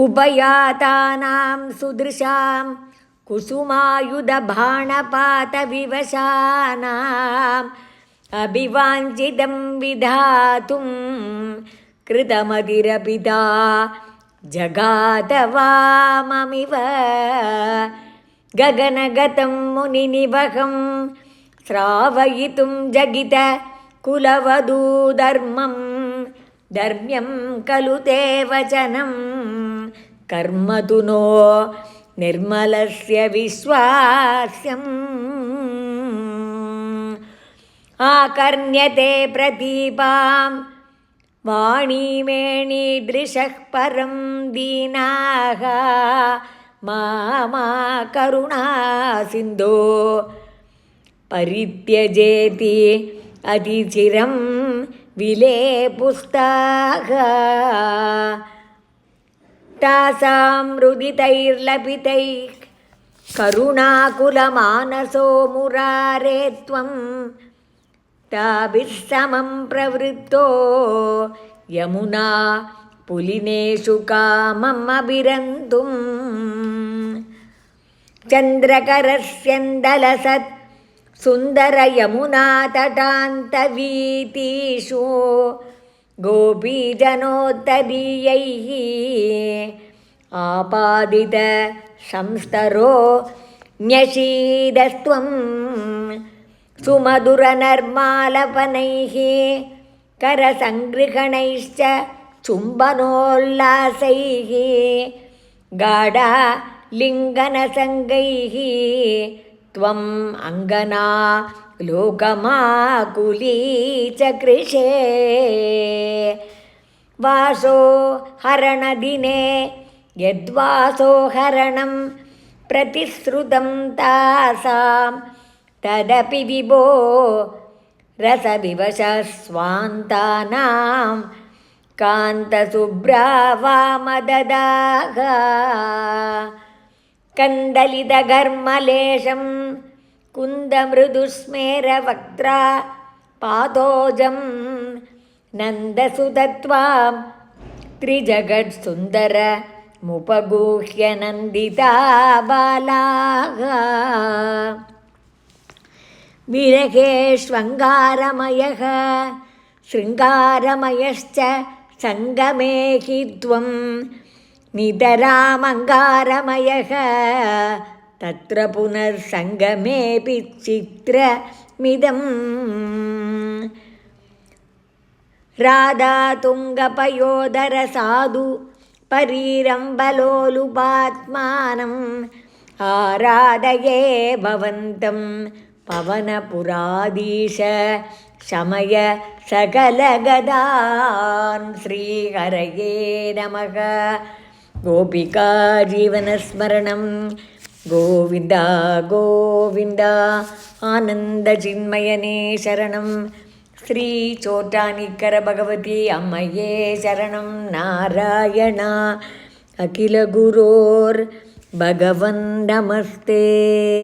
उभयातानां सुदृशां कुसुमायुधबाणपातविवशानाम् अभिवाञ्छितं विधातुं कृतमतिरपिता जगातवाममिव गगनगतं मुनिनिवहं श्रावयितुं जगित कुलवधूधर्मं धर्म्यं खलु ते वचनं कर्म तु नो निर्मलस्य विश्वास्यम् आकर्ण्यते प्रतीपां वाणीमेणीदृशः परं दीनाः मामा करुणा सिन्धो परित्यजेति अतिचिरं विलेपुस्ताः तासां रुदितैर्लपितैः करुणाकुलमानसो मुरारे त्वं ताभिः समं प्रवृत्तो यमुना पुलिनेषु कामम् अभिरन्तुं चन्द्रकरस्यन्दलसत् सुन्दरयमुनातटान्तवीथीषु गोपीजनोत्तरीयैः आपादित संस्तरो न्यषीदस्त्वं सुमधुरनर्मालपनैः करसङ्गृहणैश्च चुम्बनोल्लासैः गाढालिङ्गनसङ्गैः त्वम् अङ्गना लोकमाकुली च कृशे वासो हरणदिने यद्वासोहरणं प्रतिश्रुतं तासां तदपि विभो रसविवशस्वान्तानां कान्तशुभ्रावामददाः कन्दलितघर्मलेशं कुन्दमृदुस्मेरवक्त्रा पादोजं नन्दसुतत्वां त्रिजगत्सुन्दरमुपगूह्य नन्दिता बालाः विरहेष्वङ्गारमयः शृङ्गारमयश्च सङ्गमे हि त्वं नितरामङ्गारमयः तत्र पुनर्सङ्गमेऽपि चित्रमिदम् राधातुङ्गपयोधरसाधु परीरम्बलोलुपात्मानम् आराधये भवन्तं पवनपुराधीश शमय सकलगदान् श्रीहरये नमः गोपिका जीवनस्मरणं गोविन्द गोविन्द आनन्दचिन्मयने शरणं श्रीचोटानिकर भगवती अम्मये शरणं नारायण अखिलगुरोर्भगवन् नमस्ते।